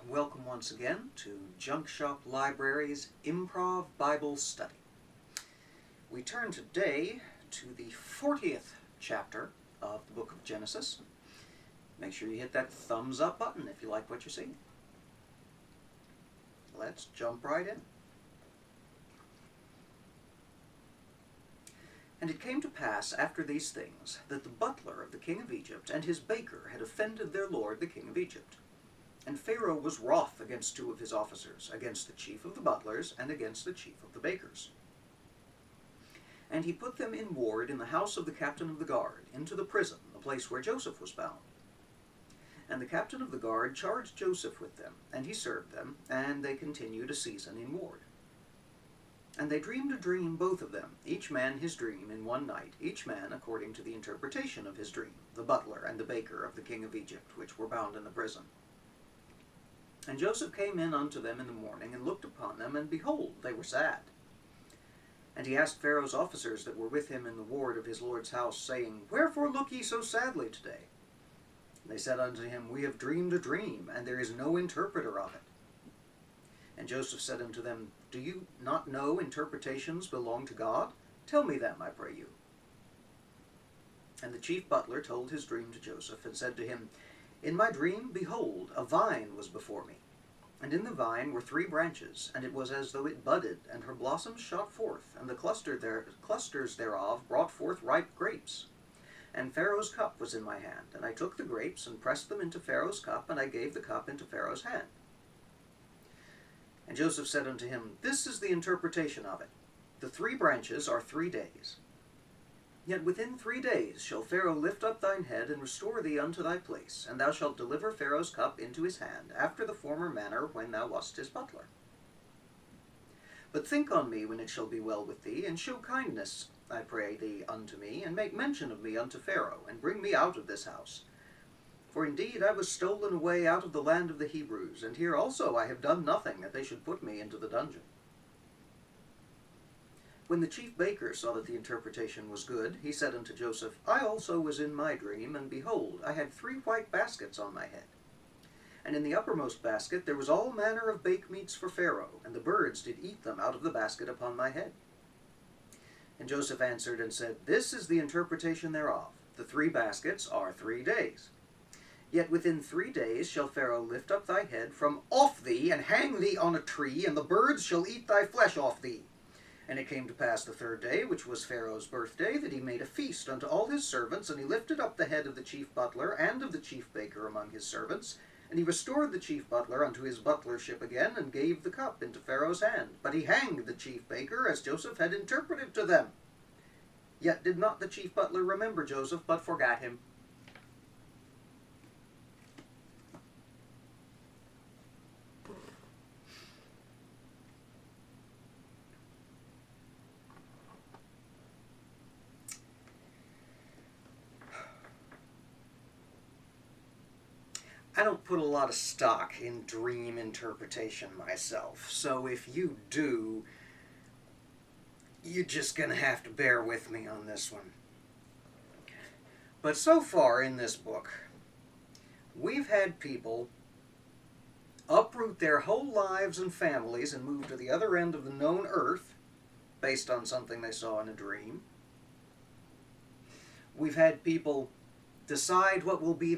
Welcome once again to JunkshopLibrary's Improv Bible Study. We turn today to the 40th chapter of the book of Genesis. Make sure you hit that thumbs up button if you like what you see. Let's jump right in. And it came to pass after these things that the butler of the king of Egypt and his baker had offended their lord the king of Egypt. And Pharaoh was wroth against two of his officers, against the chief of the butlers and against the chief of the bakers. And he put them in ward in the house of the captain of the guard, into the prison, the place where Joseph was bound. And the captain of the guard charged Joseph with them, and he served them, and they continued a season in ward. And they dreamed a dream, both of them, each man his dream in one night, each man according to the interpretation of his dream, the butler and the baker of the king of Egypt, which were bound in the prison. And Joseph came in unto them in the morning, and looked upon them, and behold, they were sad. And he asked Pharaoh's officers that were with him in the ward of his lord's house, saying, Wherefore look ye so sadly today? And they said unto him, We have dreamed a dream, and there is no interpreter of it. And Joseph said unto them, Do you not know interpretations belong to God? Tell me them, I pray you. And the chief butler told his dream to Joseph, and said to him, In my dream, behold, a vine was before me, and in the vine were 3 branches, and it was as though it budded, and her blossoms shot forth, and the clusters thereof brought forth ripe grapes. And Pharaoh's cup was in my hand, and I took the grapes, and pressed them into Pharaoh's cup, and I gave the cup into Pharaoh's hand. And Joseph said unto him, This is the interpretation of it. The 3 branches are 3 days. Yet within 3 days shall Pharaoh lift up thine head, and restore thee unto thy place, and thou shalt deliver Pharaoh's cup into his hand, after the former manner when thou wast his butler. But think on me when it shall be well with thee, and show kindness, I pray thee, unto me, and make mention of me unto Pharaoh, and bring me out of this house. For indeed I was stolen away out of the land of the Hebrews, and here also I have done nothing that they should put me into the dungeon. When the chief baker saw that the interpretation was good, he said unto Joseph, I also was in my dream, and behold, I had 3 white baskets on my head. And in the uppermost basket there was all manner of bake meats for Pharaoh, and the birds did eat them out of the basket upon my head. And Joseph answered and said, This is the interpretation thereof. The 3 baskets are 3 days. Yet within 3 days shall Pharaoh lift up thy head from off thee, and hang thee on a tree, and the birds shall eat thy flesh off thee. And it came to pass the 3rd day, which was Pharaoh's birthday, that he made a feast unto all his servants, and he lifted up the head of the chief butler and of the chief baker among his servants, and he restored the chief butler unto his butlership again, and gave the cup into Pharaoh's hand. But he hanged the chief baker, as Joseph had interpreted to them. Yet did not the chief butler remember Joseph, but forgat him. I don't put a lot of stock in dream interpretation myself, so if you do, you're just going to have to bear with me on this one. But so far in this book, we've had people uproot their whole lives and families and move to the other end of the known earth based on something they saw in a dream. We've had people decide what will be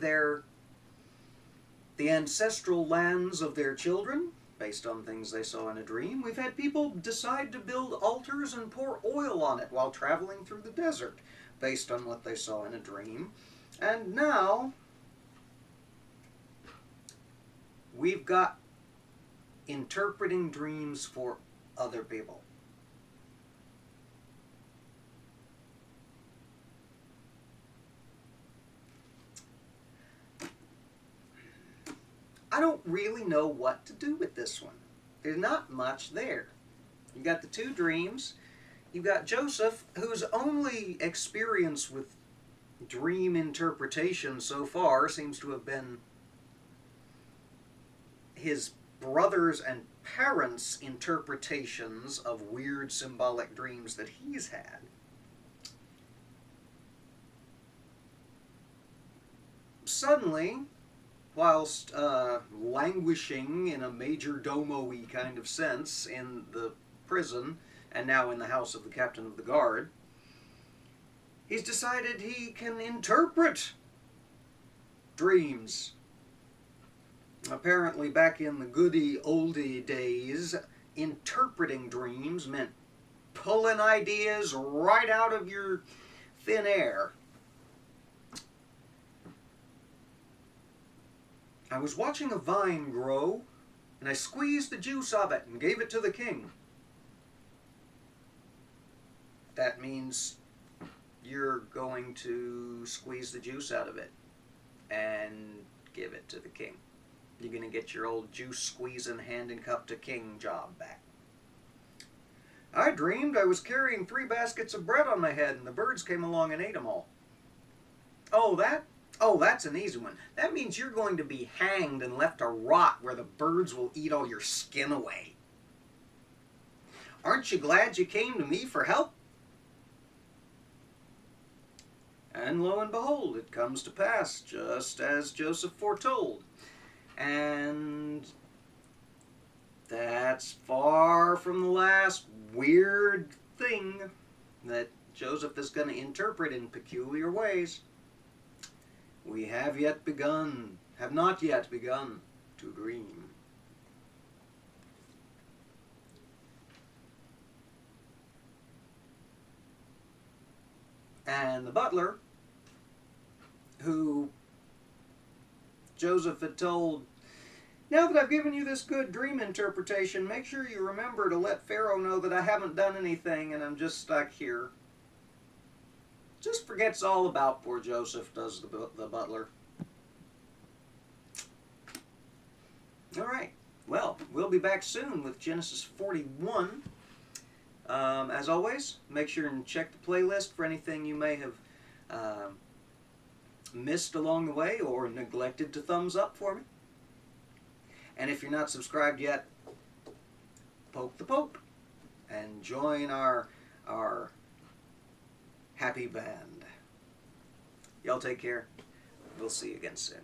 the ancestral lands of their children, based on things they saw in a dream. We've had people decide to build altars and pour oil on it while traveling through the desert, based on what they saw in a dream. And now, we've got interpreting dreams for other people. I don't really know what to do with this one. There's not much there. You've got the 2 dreams. You've got Joseph, whose only experience with dream interpretation so far seems to have been his brothers' and parents' interpretations of weird symbolic dreams that he's had. Suddenly, whilst languishing in a major domo-y kind of sense in the prison and now in the house of the captain of the guard, he's decided he can interpret dreams. Apparently back in the goody oldie days, interpreting dreams meant pulling ideas right out of your thin air. I was watching a vine grow, and I squeezed the juice of it and gave it to the king. That means you're going to squeeze the juice out of it and give it to the king. You're going to get your old juice squeezing hand and cup to king job back. I dreamed I was carrying 3 baskets of bread on my head and the birds came along and ate them all. Oh, that's an easy one. That means you're going to be hanged and left to rot where the birds will eat all your skin away. Aren't you glad you came to me for help? And lo and behold, it comes to pass, just as Joseph foretold. And that's far from the last weird thing that Joseph is going to interpret in peculiar ways. We have not yet begun to dream. And the butler, who Joseph had told, now that I've given you this good dream interpretation, make sure you remember to let Pharaoh know that I haven't done anything and I'm just stuck here. Just forgets all about poor Joseph, does the butler. All right. Well, we'll be back soon with Genesis 41. As always, make sure and check the playlist for anything you may have missed along the way or neglected to thumbs up for me. And if you're not subscribed yet, poke the Pope and join our happy band. Y'all take care. We'll see you again soon.